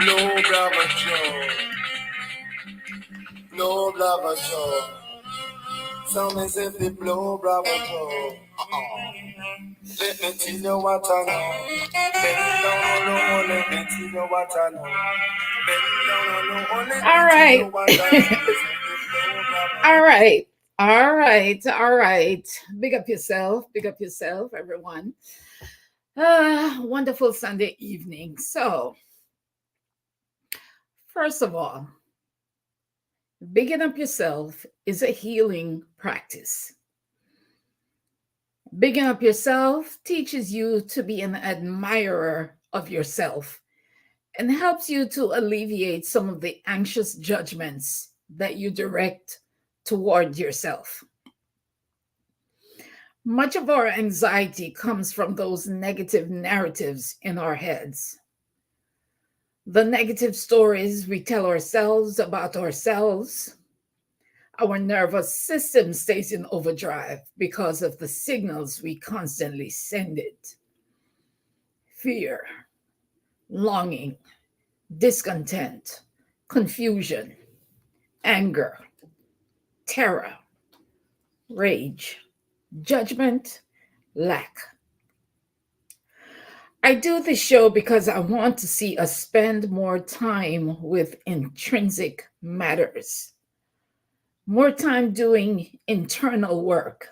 No brava Joe, no brava Joe. Some as if they blow brava Joe. Let me tell you what I know. Bend down low, let me tell you what I know. Bend down low, let me tell you what I know. All right. All right. All right. Big up yourself. Big up yourself, everyone. Wonderful Sunday evening. So, first of all, bigging up yourself is a healing practice. Bigging up yourself teaches you to be an admirer of yourself and helps you to alleviate some of the anxious judgments that you direct toward yourself. Much of our anxiety comes from those negative narratives in our heads. The negative stories we tell ourselves about ourselves. Our nervous system stays in overdrive because of the signals we constantly send it. Fear, longing, discontent, confusion, anger, terror, rage, judgment, lack. I do this show because I want to see us spend more time with intrinsic matters, more time doing internal work,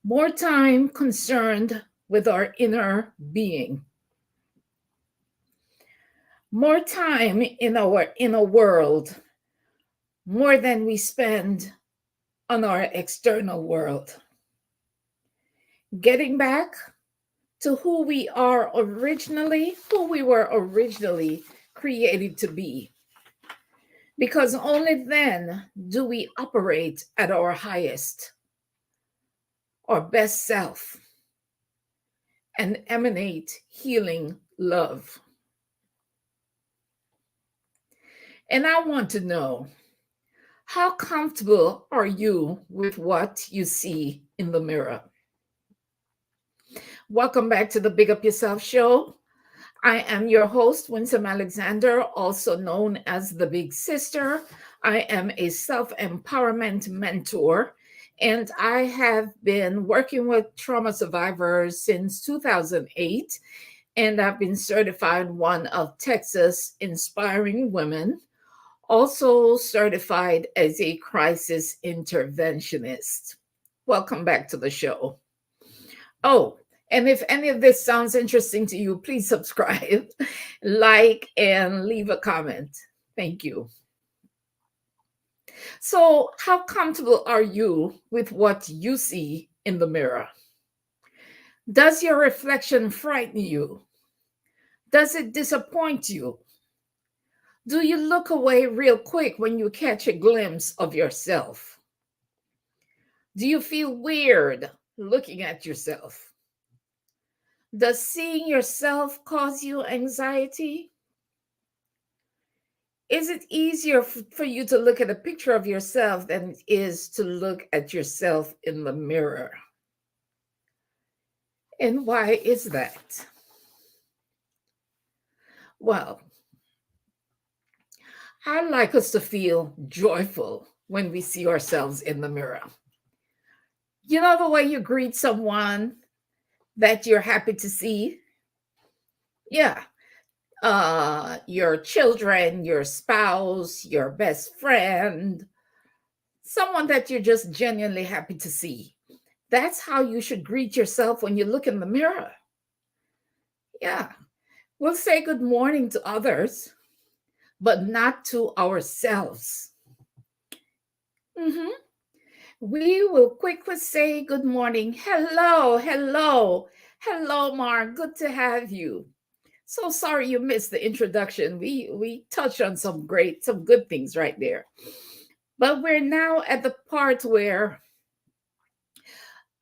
more time concerned with our inner being, more time in our inner world, more than we spend on our external world. Getting back to who we were originally created to be. Because only then do we operate at our highest, our best self, and emanate healing love. And I want to know, how comfortable are you with what you see in the mirror? Welcome back to the Big Up Yourself show. I am your host, Winsome Alexander, also known as the Big Sister. I am a self-empowerment mentor, and I have been working with trauma survivors since 2008, and I've been certified one of Texas Inspiring Women, also certified as a crisis interventionist. Welcome back to the show. Oh, and if any of this sounds interesting to you, please subscribe, like, and leave a comment. Thank you. So, how comfortable are you with what you see in the mirror? Does your reflection frighten you? Does it disappoint you? Do you look away real quick when you catch a glimpse of yourself? Do you feel weird looking at yourself? Does seeing yourself cause you anxiety? Is it easier for you to look at a picture of yourself than it is to look at yourself in the mirror? And why is that? Well, I like us to feel joyful when we see ourselves in the mirror. You know the way you greet someone that you're happy to see? Yeah. Your children, your spouse, your best friend, someone that you're just genuinely happy to see. That's how you should greet yourself when you look in the mirror. Yeah. We'll say good morning to others, but not to ourselves. Mhm. We will quickly say good morning. Hello, hello, hello, Mark. Good to have you. So sorry you missed the introduction. We touched on some good things right there. But we're now at the part where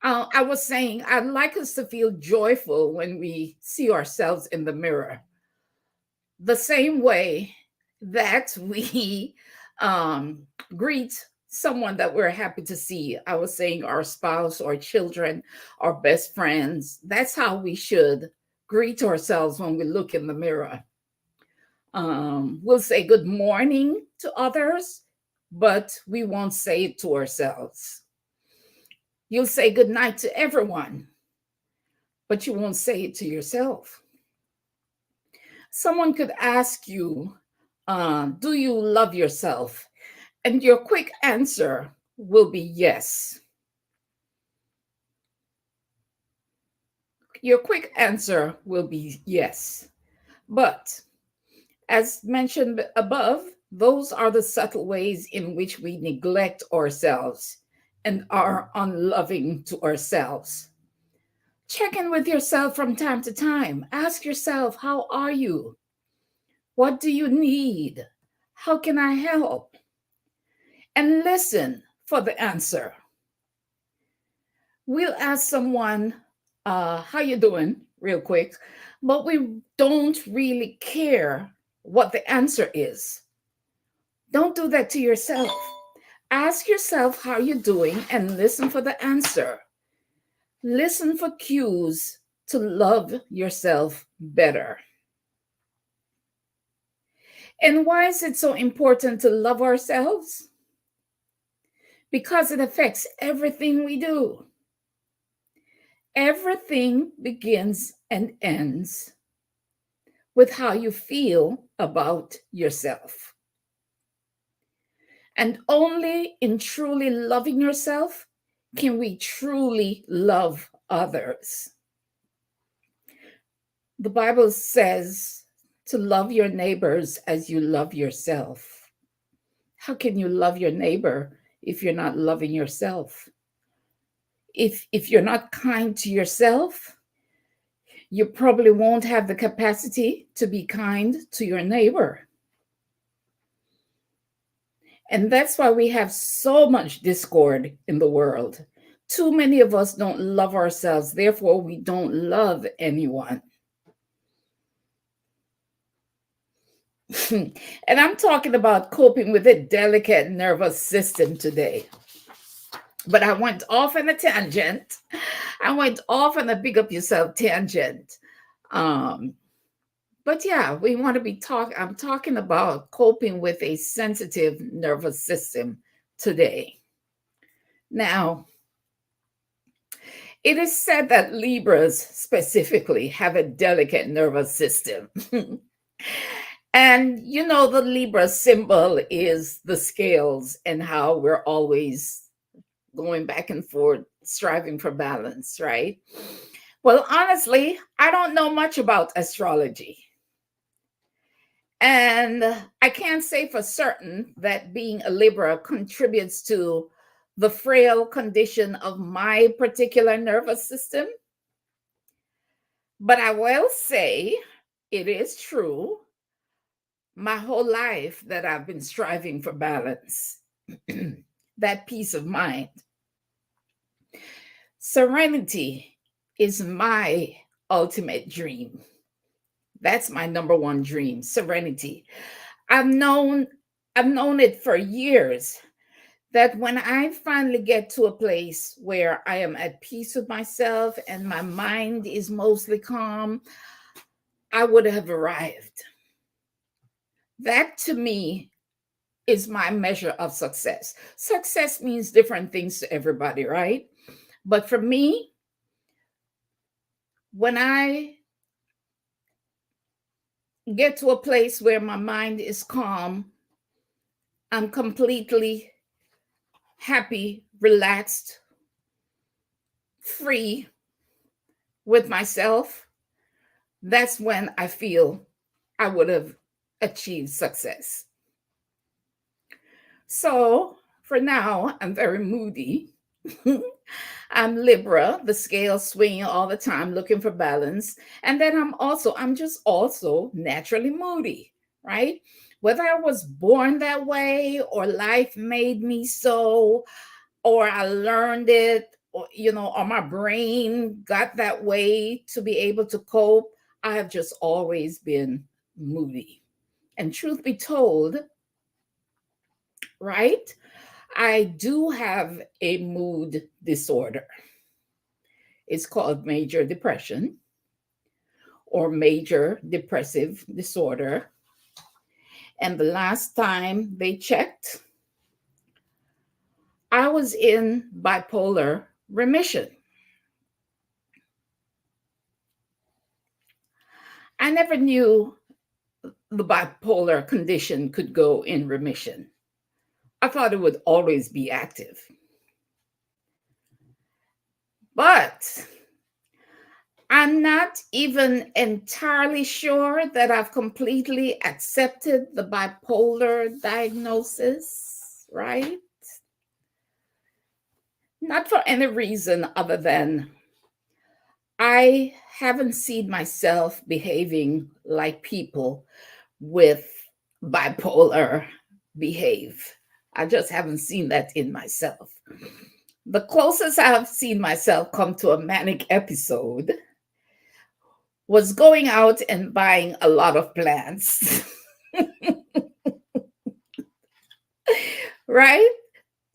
I was saying I'd like us to feel joyful when we see ourselves in the mirror. The same way that we greet someone that we're happy to see. I was saying our spouse, our children, our best friends. That's how we should greet ourselves when we look in the mirror. We'll say good morning to others, but we won't say it to ourselves. You'll say good night to everyone, but you won't say it to yourself. Someone could ask you, do you love yourself? And your quick answer will be yes. Your quick answer will be yes. But as mentioned above, those are the subtle ways in which we neglect ourselves and are unloving to ourselves. Check in with yourself from time to time. Ask yourself, how are you? What do you need? How can I help? And listen for the answer. We'll ask someone, how you doing, real quick, but we don't really care what the answer is. Don't do that to yourself. Ask yourself how you're doing and listen for the answer. Listen for cues to love yourself better. And why is it so important to love ourselves? Because it affects everything we do. Everything begins and ends with how you feel about yourself. And only in truly loving yourself can we truly love others. The Bible says to love your neighbors as you love yourself. How can you love your neighbor if you're not loving yourself? If you're not kind to yourself, you probably won't have the capacity to be kind to your neighbor. And that's why we have so much discord in the world. Too many of us don't love ourselves, therefore we don't love anyone. And I'm talking about coping with a delicate nervous system today. But I went off on a tangent. I went off on a big up yourself tangent. But yeah, we want to be I'm talking about coping with a sensitive nervous system today. Now, it is said that Libras specifically have a delicate nervous system. And you know, the Libra symbol is the scales and how we're always going back and forth, striving for balance, right? Well, honestly, I don't know much about astrology. And I can't say for certain that being a Libra contributes to the frail condition of my particular nervous system. But I will say it is true my whole life that I've been striving for balance, that peace of mind. Serenity is my ultimate dream. That's my number one dream, serenity. I've known it for years that when I finally get to a place where I am at peace with myself and my mind is mostly calm, I would have arrived. That to me is my measure of success. Success means different things to everybody, right? But for me, when I get to a place where my mind is calm, I'm completely happy, relaxed, free with myself, that's when I feel I would have achieved success. So for now, I'm very moody. I'm Libra, the scale swinging all the time, looking for balance. And then I'm just also naturally moody, right? Whether I was born that way or life made me so, or I learned it, or my brain got that way to be able to cope, I have just always been moody. And truth be told, right, I do have a mood disorder. It's called major depression or major depressive disorder. And the last time they checked, I was in bipolar remission. I never knew the bipolar condition could go in remission. I thought it would always be active. But I'm not even entirely sure that I've completely accepted the bipolar diagnosis, right? Not for any reason other than I haven't seen myself behaving like people with bipolar behave. I just haven't seen that in myself. The closest I've seen myself come to a manic episode was going out and buying a lot of plants. Right?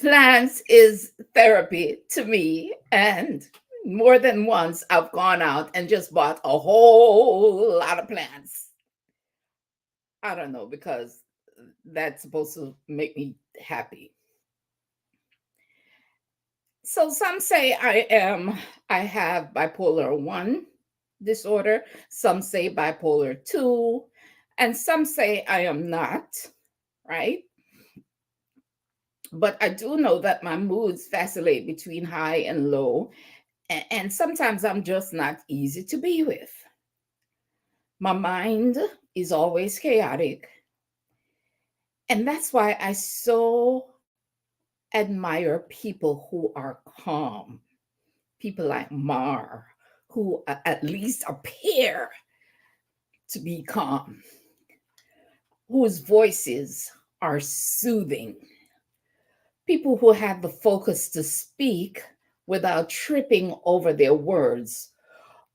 Plants is therapy to me. And more than once, I've gone out and just bought a whole lot of plants. I don't know, because that's supposed to make me happy. So some say I have bipolar 1 disorder, some say bipolar 2, and some say I am not, right? But I do know that my moods vacillate between high and low, and sometimes I'm just not easy to be with. My mind is always chaotic, and that's why I so admire people who are calm, people like Mar, who at least appear to be calm, whose voices are soothing, people who have the focus to speak without tripping over their words,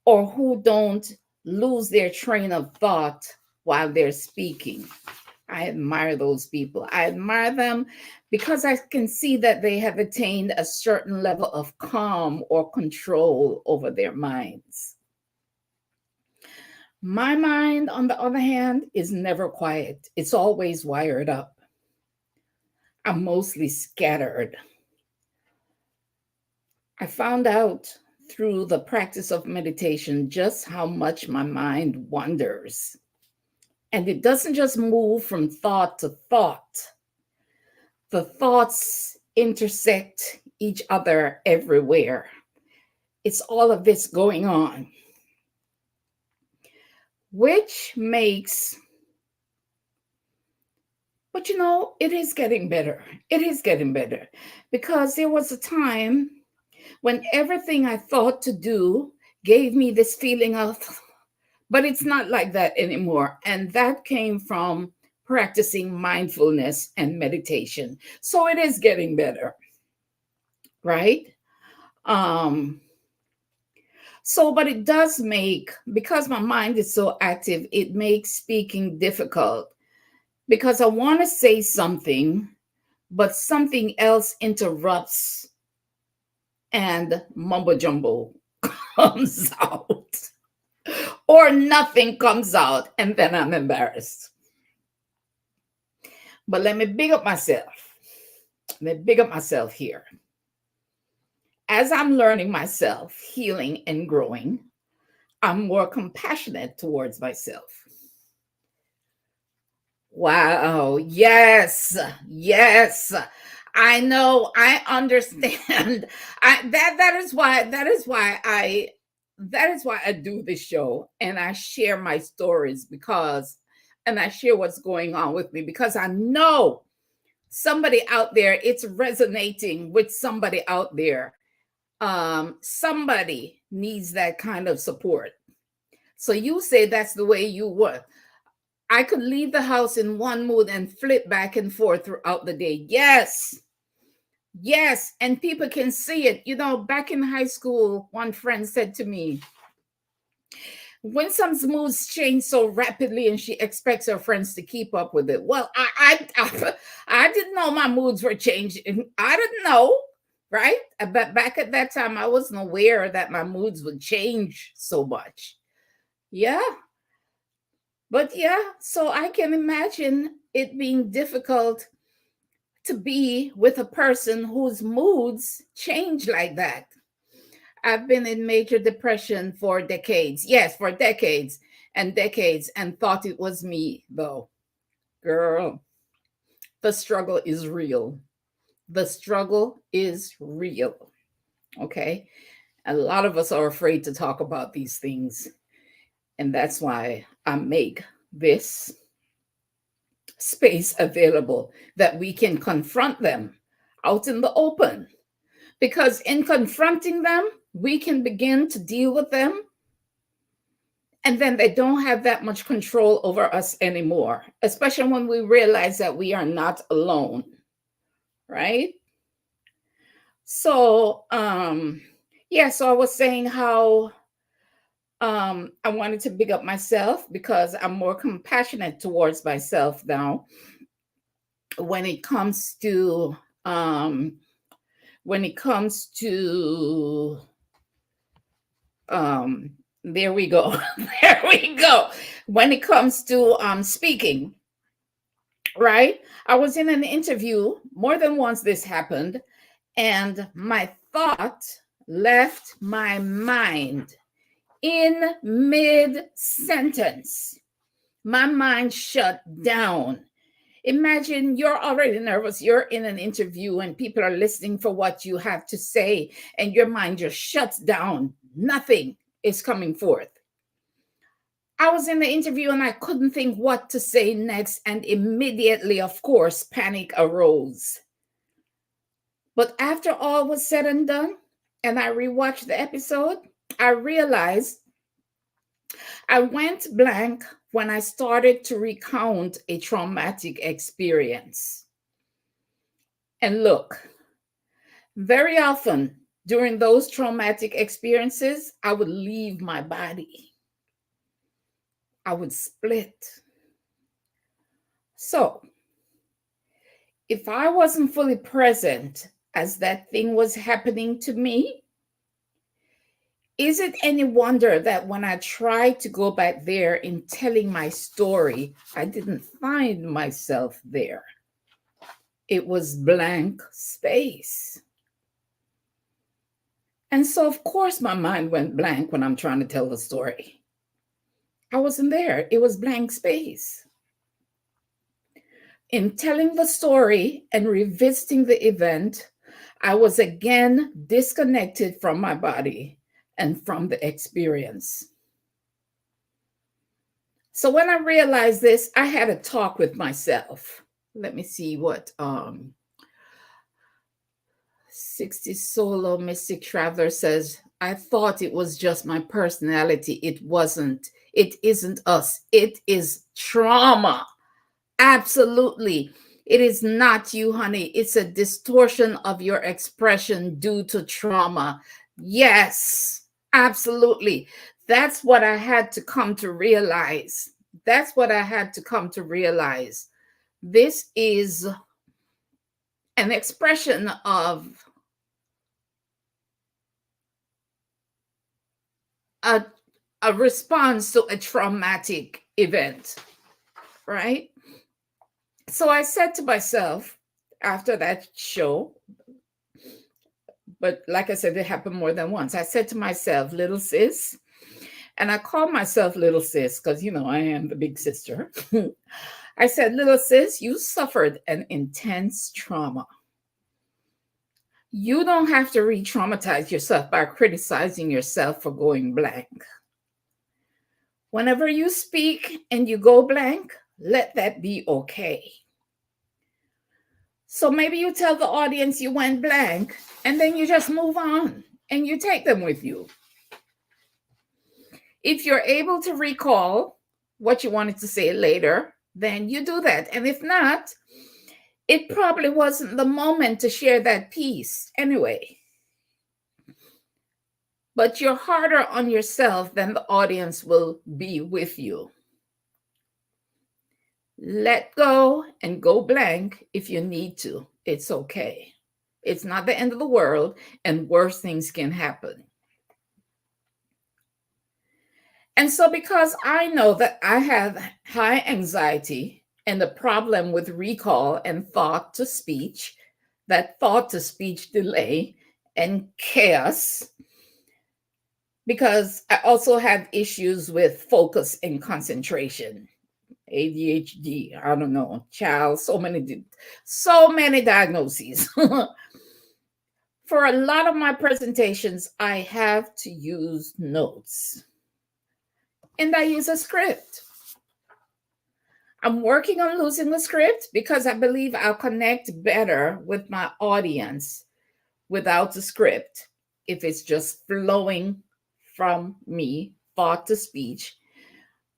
or who don't lose their train of thought while they're speaking. I admire those people. I admire them because I can see that they have attained a certain level of calm or control over their minds. My mind, on the other hand, is never quiet. It's always wired up. I'm mostly scattered. I found out through the practice of meditation just how much my mind wanders. And it doesn't just move from thought to thought. The thoughts intersect each other everywhere. It's all of this going on, which makes, but it is getting better. It is getting better because there was a time when everything I thought to do gave me this feeling of, but it's not like that anymore. And that came from practicing mindfulness and meditation. So it is getting better, right? But it does make, because my mind is so active, it makes speaking difficult because I want to say something, but something else interrupts and mumbo jumbo comes out, or nothing comes out, and then I'm embarrassed. But let me big up myself. Let me big up myself here. As I'm learning myself, healing and growing, I'm more compassionate towards myself. Wow. Yes. Yes. I know. I understand. That is why I do this show, and I share my stories and I share what's going on with me, because I know somebody out there, it's resonating with somebody out there. Somebody needs that kind of support. So you say that's the way you work. I could leave the house in one mood and flip back and forth throughout the day. Yes. Yes. And people can see it. Back in high school, one friend said to me, when some moods change so rapidly and she expects her friends to keep up with it. Well, I didn't know my moods were changing. I didn't know, right? But back at that time, I wasn't aware that my moods would change so much. Yeah. But yeah, so I can imagine it being difficult to be with a person whose moods change like that. I've been in major depression for decades. Yes, for decades and decades, and thought it was me, though. Girl, the struggle is real. The struggle is real. Okay. A lot of us are afraid to talk about these things. And that's why I make this space available that we can confront them out in the open. Because in confronting them, we can begin to deal with them. And then they don't have that much control over us anymore, especially when we realize that we are not alone. Right? So, yeah, so I was saying how I wanted to big up myself because I'm more compassionate towards myself now when it comes to um, when it comes to um, there we go, there we go. When it comes to speaking, right? I was in an interview more than once. This happened, and my thought left my mind in mid sentence. My mind shut down. Imagine you're already nervous. You're in an interview and people are listening for what you have to say, and your mind just shuts down. Nothing is coming forth. I was in the interview and I couldn't think what to say next, and immediately, of course, panic arose. But after all was said and done, and I rewatched the episode, I realized I went blank when I started to recount a traumatic experience. And look, very often during those traumatic experiences, I would leave my body. I would split. So, if I wasn't fully present as that thing was happening to me, is it any wonder that when I tried to go back there in telling my story, I didn't find myself there? It was blank space. And so, of course, my mind went blank when I'm trying to tell the story. I wasn't there, it was blank space. In telling the story and revisiting the event, I was again disconnected from my body and from the experience. So when I realized this, I had a talk with myself. Let me see what 60 Solo Mystic Traveler says. I thought it was just my personality. It wasn't. It isn't us. It is trauma. Absolutely. It is not you, honey. It's a distortion of your expression due to trauma. Yes, absolutely. That's what I had to come to realize. That's what I had to come to realize. This is an expression of a, a response to a traumatic event, right? So I said to myself after that show, but like I said, it happened more than once. I said to myself, little sis, and I call myself little sis because, you know, I am the big sister. I said, little sis, you suffered an intense trauma. You don't have to re traumatize yourself by criticizing yourself for going blank. Whenever you speak and you go blank, let that be okay. So maybe you tell the audience you went blank and then you just move on and you take them with you. If you're able to recall what you wanted to say later, then you do that. And if not, it probably wasn't the moment to share that piece anyway. But you're harder on yourself than the audience will be with you. Let go and go blank if you need to. It's okay. It's not the end of the world, and worse things can happen. And so, because I know that I have high anxiety and the problem with recall and thought to speech, that thought to speech delay and chaos, because I also have issues with focus and concentration, ADHD, I don't know, child, so many diagnoses. For a lot of my presentations, I have to use notes and I use a script. I'm working on losing the script because I believe I'll connect better with my audience without the script if it's just flowing from me, thought to speech.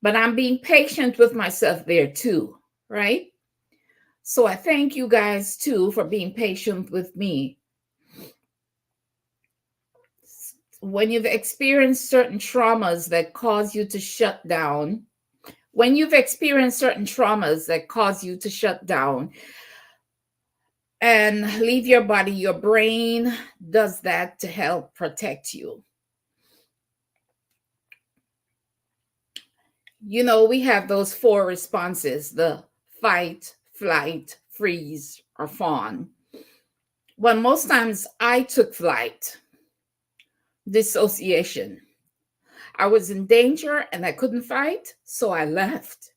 But I'm being patient with myself there too, right? So I thank you guys too for being patient with me. When you've experienced certain traumas that cause you to shut down, when you've experienced certain traumas that cause you to shut down and leave your body, your brain does that to help protect you. You know, we have those 4 responses: the fight, flight, freeze, or fawn. Well, most times I took flight, dissociation. I was in danger and I couldn't fight, so I left.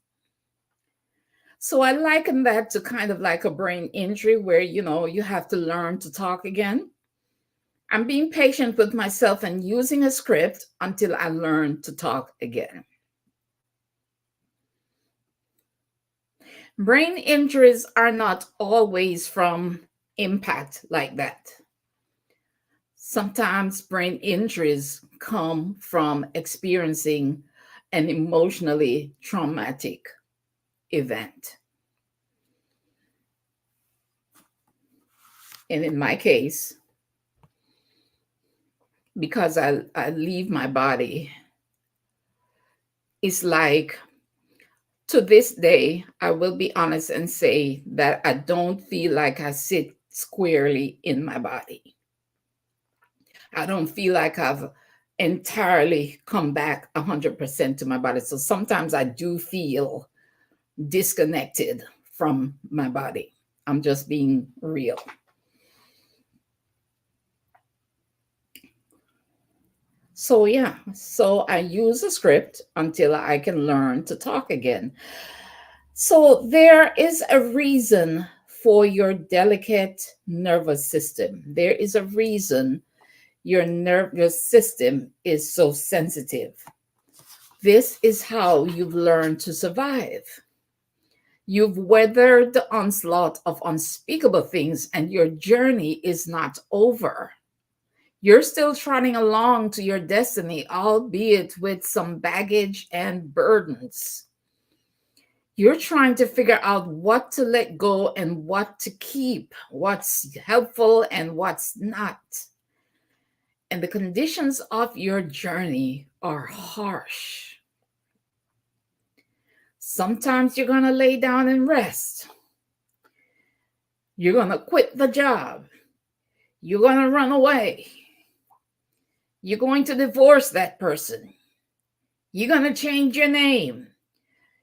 So I liken that to kind of like a brain injury where, you have to learn to talk again. I'm being patient with myself and using a script until I learn to talk again. Brain injuries are not always from impact like that. Sometimes brain injuries come from experiencing an emotionally traumatic event. And in my case, because I leave my body, it's like, to this day, I will be honest and say that I don't feel like I sit squarely in my body. I don't feel like I've entirely come back 100% to my body. So sometimes I do feel disconnected from my body. I'm just being real. So yeah, so I use a script until I can learn to talk again. So there is a reason for your delicate nervous system. There is a reason your nervous system is so sensitive. This is how you've learned to survive. You've weathered the onslaught of unspeakable things, and your journey is not over. You're still trotting along to your destiny, albeit with some baggage and burdens. You're trying to figure out what to let go and what to keep, what's helpful and what's not. And the conditions of your journey are harsh. Sometimes you're going to lay down and rest. You're going to quit the job. You're going to run away. You're going to divorce that person. You're going to change your name.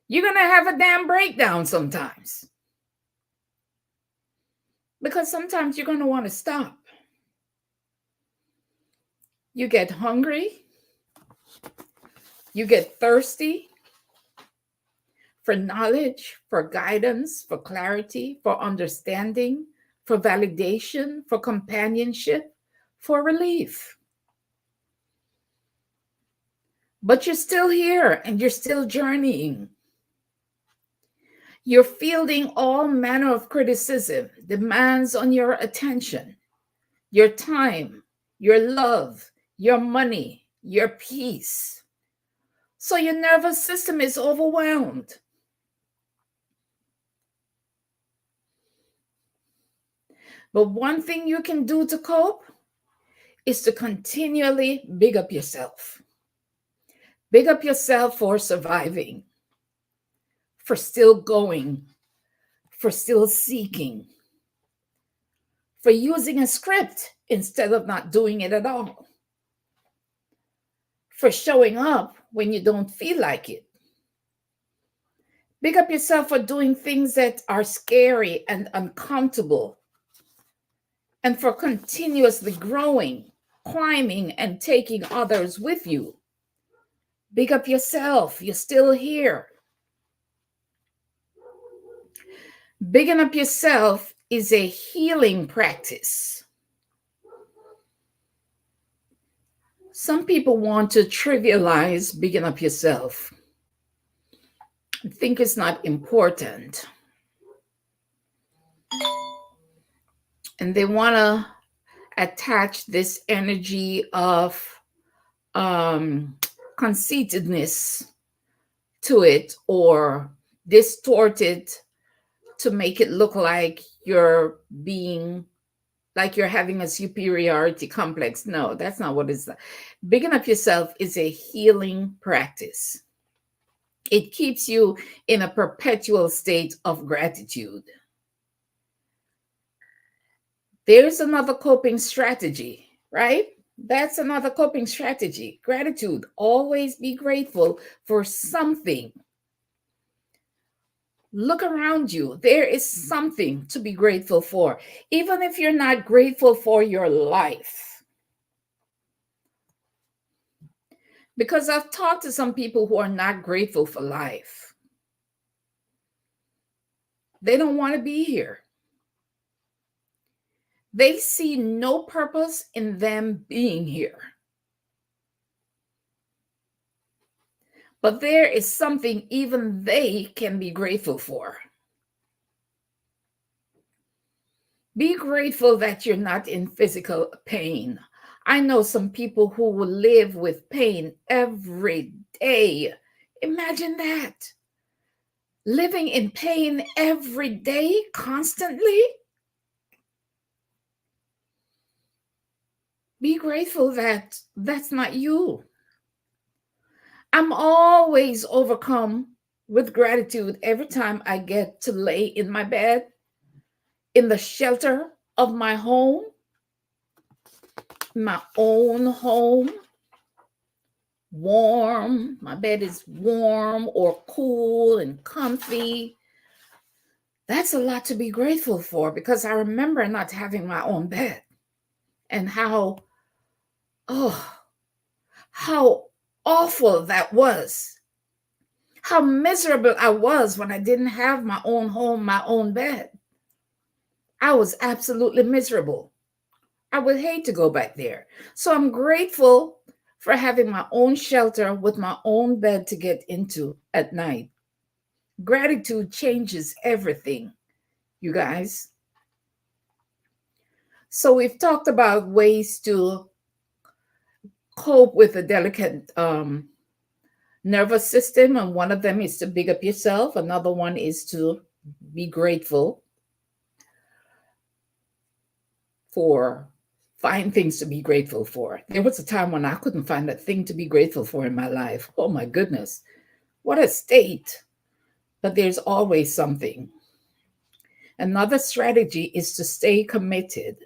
You're going to have a damn breakdown sometimes. Because sometimes you're going to want to stop. You get hungry. You get thirsty for knowledge, for guidance, for clarity, for understanding, for validation, for companionship, for relief. But you're still here and you're still journeying. You're fielding all manner of criticism, demands on your attention, your time, your love, your money, your peace. So your nervous system is overwhelmed. But one thing you can do to cope is to continually big up yourself. Big up yourself for surviving, for still going, for still seeking, for using a script instead of not doing it at all, for showing up when you don't feel like it. Big up yourself for doing things that are scary and uncomfortable, and for continuously growing, climbing, and taking others with you. Big up yourself. You're still here. Bigging up yourself is a healing practice. Some people want to trivialize bigging up yourself. I think it's not important. And they want to attach this energy of conceitedness to it, or distort it to make it look like you're being, like you're having a superiority complex. No, that's not what it's. Bigging up yourself is a healing practice. It keeps you in a perpetual state of gratitude. There's another coping strategy, right? That's another coping strategy. Gratitude. Always be grateful for something. Look around you. There is something to be grateful for, even if you're not grateful for your life. Because I've talked to some people who are not grateful for life. They don't want to be here. They see no purpose in them being here. But there is something even they can be grateful for. Be grateful that you're not in physical pain. I know some people who will live with pain every day. Imagine that. Living in pain every day, constantly. Be grateful that that's not you. I'm always overcome with gratitude every time I get to lay in my bed, in the shelter of my home, my own home, warm. My bed is warm or cool and comfy. That's a lot to be grateful for, because I remember not having my own bed and how awful that was. How miserable I was when I didn't have my own home, my own bed. I was absolutely miserable. I would hate to go back there. So I'm grateful for having my own shelter with my own bed to get into at night. Gratitude changes everything, you guys. So we've talked about ways to cope with a delicate nervous system, and one of them is to big up yourself. Another one is to be grateful for, find things to be grateful for. There was a time when I couldn't find a thing to be grateful for in my life. Oh my goodness, what a state. But there's always something. Another strategy is to stay committed.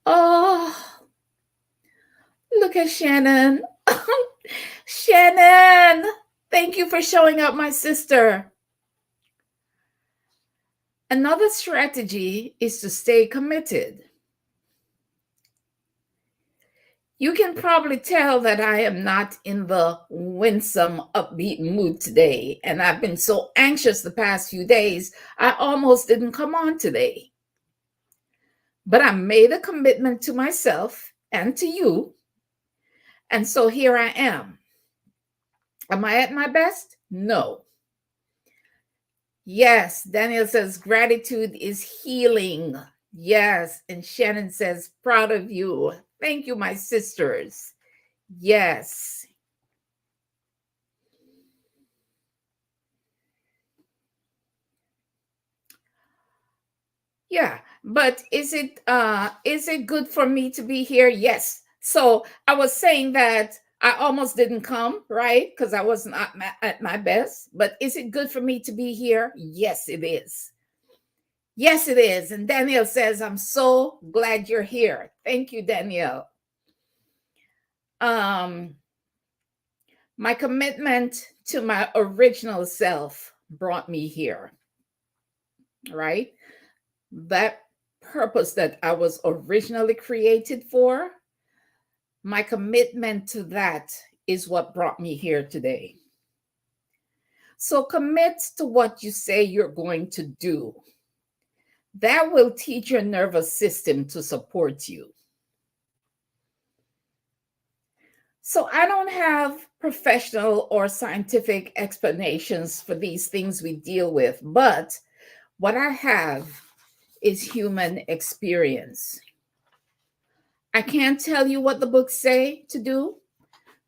Oh, look at Shannon. Shannon, thank you for showing up, my sister. Another strategy is to stay committed. You can probably tell that I am not in the winsome, upbeat mood today, and I've been so anxious the past few days, I almost didn't come on today. But I made a commitment to myself and to you, and so here I am. Am I at my best? No. Yes, Daniel says gratitude is healing. Yes, and Shannon says proud of you. Thank you, my sisters. Yes. Yeah, but is it good for me to be here? Yes. So I was saying that I almost didn't come, right? Because I wasn't at my best. But is it good for me to be here? Yes, it is. Yes, it is. And Danielle says, I'm so glad you're here. Thank you, Danielle. My commitment to my original self brought me here, right? That purpose that I was originally created for, my commitment to that is what brought me here today. So commit to what you say you're going to do. That will teach your nervous system to support you. So I don't have professional or scientific explanations for these things we deal with, but what I have is human experience. I can't tell you what the books say to do,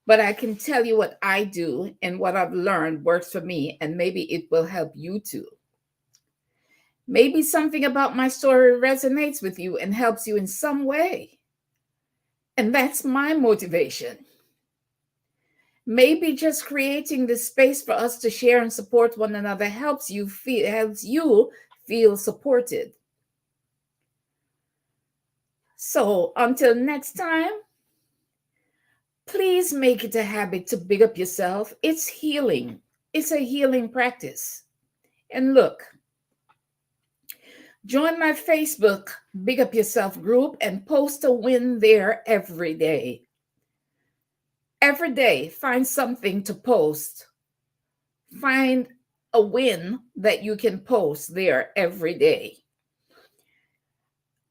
but I can tell you what I do and what I've learned works for me, and maybe it will help you too. Maybe something about my story resonates with you and helps you in some way. And that's my motivation. Maybe just creating this space for us to share and support one another helps you feel supported. So until next time, please make it a habit to big up yourself. It's healing. It's a healing practice. And look, join my Facebook Big Up Yourself group and post a win there every day. Every day, find something to post. Find a win that you can post there every day.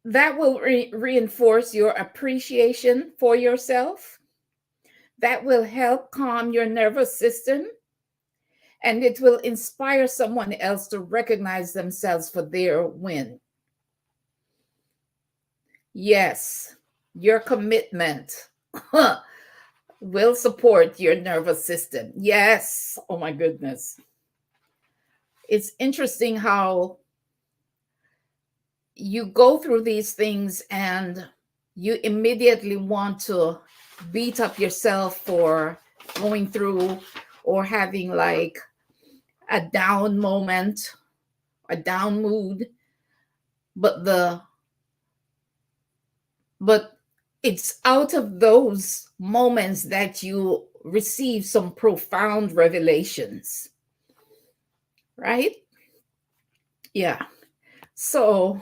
That will reinforce your appreciation for yourself. That will help calm your nervous system. And it will inspire someone else to recognize themselves for their win. Yes, your commitment will support your nervous system. Yes. Oh my goodness. It's interesting how you go through these things and you immediately want to beat up yourself for going through or having like a down moment, a down mood, but it's out of those moments that you receive some profound revelations, right? Yeah. So,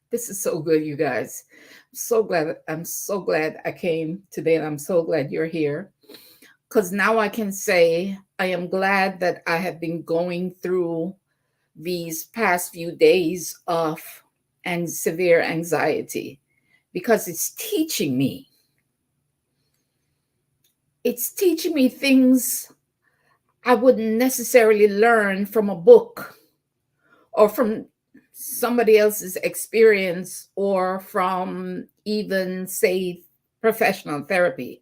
this is so good, you guys. I'm so glad I came today, and I'm so glad you're here. Because now I can say I am glad that I have been going through these past few days of severe anxiety, because it's teaching me. It's teaching me things I wouldn't necessarily learn from a book or from somebody else's experience or from even, say, professional therapy.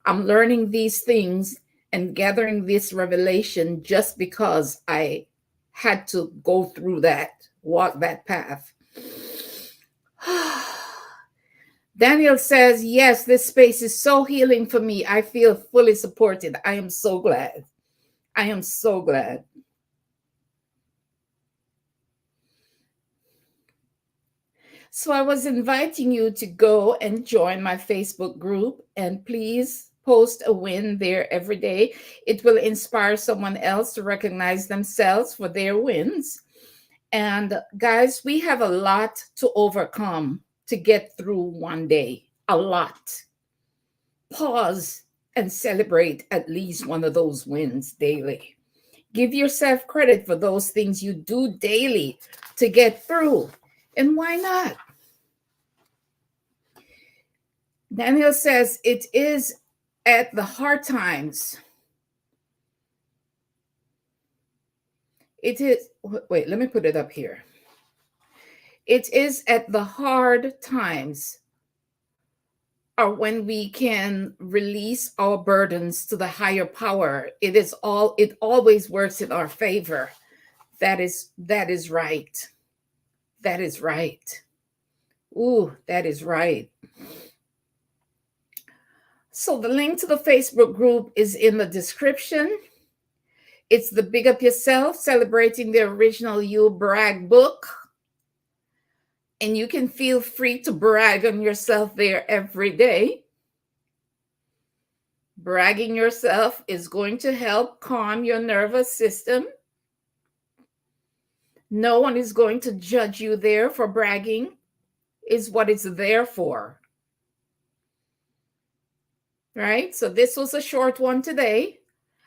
I'm learning these things and gathering this revelation just because I had to go through that, walk that path. Daniel says, yes, this space is so healing for me. I feel fully supported. I am so glad. I am so glad. So I was inviting you to go and join my Facebook group, and please post a win there every day. It will inspire someone else to recognize themselves for their wins. And guys, we have a lot to overcome to get through one day. A lot. Pause and celebrate at least one of those wins daily. Give yourself credit for those things you do daily to get through. And why not? Daniel says it is at the hard times. It is, wait, let me put it up here. It is at the hard times or when we can release our burdens to the higher power. It always works in our favor. That is right. That is right. Ooh, that is right. So the link to the Facebook group is in the description. It's the Big Up Yourself, Celebrating the Original You brag book. And you can feel free to brag on yourself there every day. Bragging yourself is going to help calm your nervous system. No one is going to judge you there for bragging, is what it's there for. Right? So this was a short one today.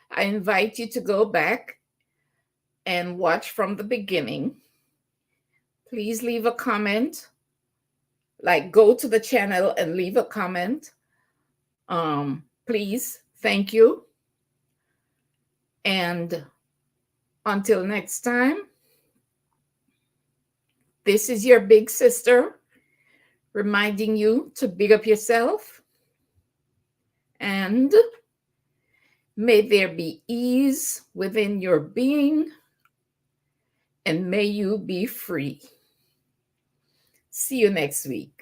I invite you to go back and watch from the beginning. Please leave a comment. Like, go to the channel and leave a comment. Please, thank you. And until next time, this is your big sister reminding you to big up yourself. And may there be ease within your being. And may you be free. See you next week.